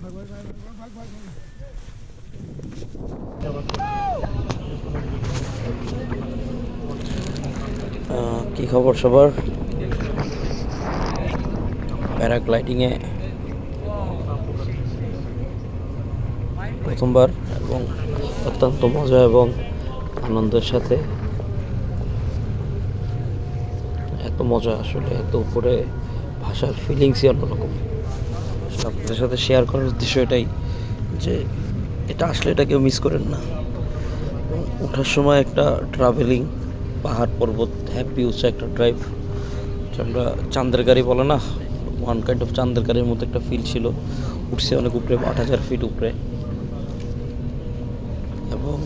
কি খবর সবার? প্যারাগ্লাইডিংয়ে প্রথমবার এবং অত্যন্ত মজা এবং আনন্দের সাথে। এত মজা, আসলে এত উপরে ভাষার ফিলিংসই অন্যরকম। আপনাদের সাথে শেয়ার করার উদ্দেশ্য এটাই যে এটা আসলে এটা কেউ মিস করেন না। ওঠার সময় একটা ট্রাভেলিং, পাহাড় পর্বত, হ্যাপি উৎসাহ একটা ড্রাইভ, আমরা চাঁদের গাড়ি বলে না, ওয়ান কাইন্ড অফ চাঁদের গাড়ির মতো একটা ফিল ছিল। উঠছে অনেক উপরে, ৮,০০০ ফিট উপরে, এবং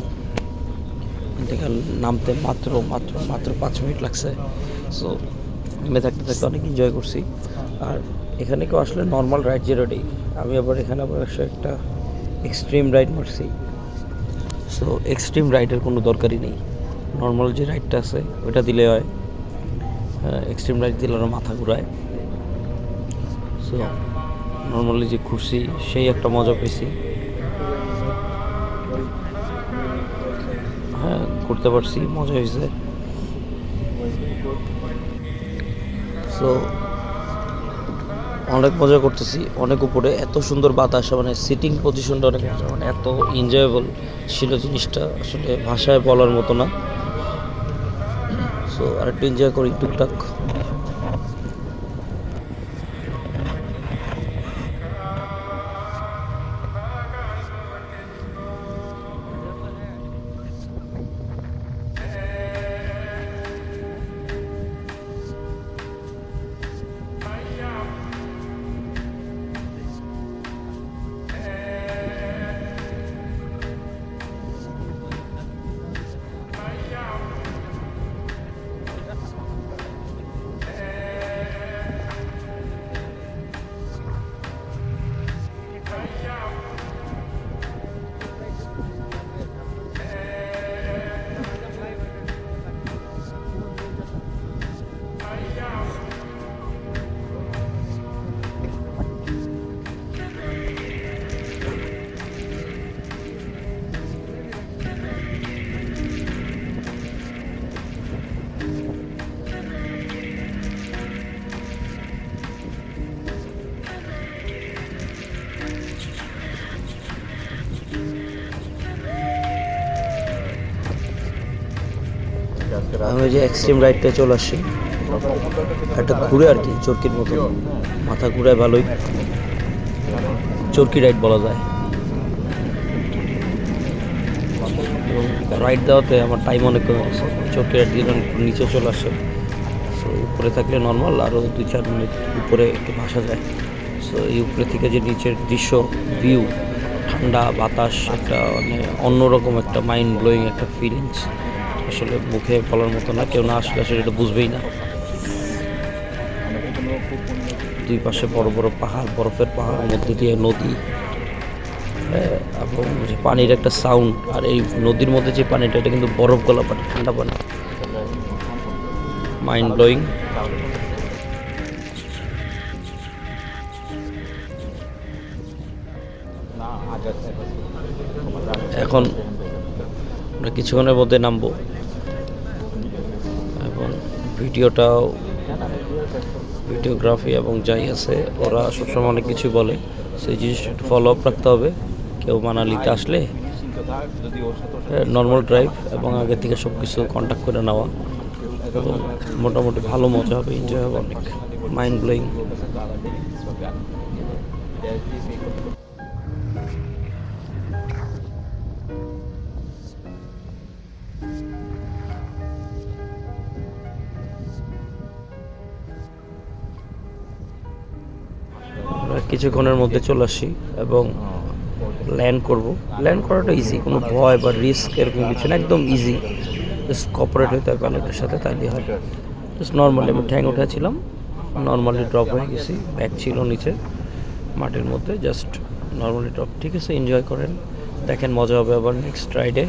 এটাকে নামতে মাত্র ৫ মিনিট লাগছে। সো নেমে থাকতে থাকতে অনেক এনজয় করছি। আর এখানে কেউ আসলে নর্মাল রাইড যেটাই, আমি আবার এখানে একটা এক্সট্রিম রাইড মারছি। সো এক্সট্রিম রাইডের কোনো দরকারই নেই, নর্মাল যে রাইডটা আছে ওইটা দিলে হয়। এক্সট্রিম রাইড দিলে ওরা মাথা ঘুরায়। সো নর্মালি যে ঘুরছি সেই একটা মজা পেয়েছি। হ্যাঁ, করতে পারছি, মজা হয়েছে। সো অনেক মজা করতেছি, অনেক উপরে, এত সুন্দর বাতাস, মানে সিটিং পজিশনটা অনেক মজা, মানে এত এনজয়েবল ছিল জিনিসটা, আসলে ভাষায় বলার মতো না। সো আরেকটু এনজয় করি টুকটাক। আমি যে এক্সট্রিম রাইডটা চলে আসছি, একটা ঘুরে আর কি, চরকির মতো মাথা ঘুরায়, ভালোই চরকি রাইড বলা যায়। এবং রাইড দেওয়াতে আমার টাইম অনেক কমে গেছে, চরকি রাইড দিয়ে নিচে চলে আসে। সো উপরে থাকলে নর্মাল আরও ২-৪ মিনিট উপরে একটু ভাসা যায়। সো এই উপরে থেকে যে নিচের দৃশ্য, ভিউ, ঠান্ডা বাতাস, একটা মানে অন্যরকম একটা মাইন্ড ব্লোয়িং একটা ফিলিংস, আসলে মুখে বলার মতো না। কেউ না আসলে আসলে এটা বুঝবেই না। দুই পাশে বড় বড় পাহাড়, বরফের পাহাড়, মধ্যে দিয়ে নদী, এবং যে পানির একটা সাউন্ড, আর এই নদীর মধ্যে যে পানিটা, এটা কিন্তু বরফ গলা পানি, ঠান্ডা পানি, মাইন্ড ব্লোয়িং। এখন আমরা কিছুক্ষণের মধ্যে নামবো, এবং ভিডিওগ্রাফি এবং যাই আছে, ওরা সবসময় অনেক কিছু বলে, সেই জিনিসটা একটু ফলো আপ রাখতে হবে। কেউ মানালিতে আসলে নর্মাল ড্রাইভ এবং আগে থেকে সব কিছু কন্ট্যাক্ট করে নেওয়া, এবং মোটামুটি ভালো মজা হবে, এনজয় হবে, অনেক মাইন্ড ব্লোয়িং। কিছুক্ষণের মধ্যে চলে আসি এবং ল্যান্ড করব। ল্যান্ড করাটা ইজি, কোনো ভয় বা রিস্ক এরকম কিছু না, একদম ইজি। জাস্ট কপারেট হতে হবে পাইলটের সাথে, তাইলে হয়। জাস্ট নর্মালি আমি ঠ্যাং উঠেছিলাম, নর্মালি ড্রপ হয়ে গেছি, ব্যাগ ছিল নিচে মাটির মধ্যে, জাস্ট নর্মালি ড্রপ। ঠিক আছে, এনজয় করেন, দেখেন, মজা হবে আবার নেক্সট রাইডে।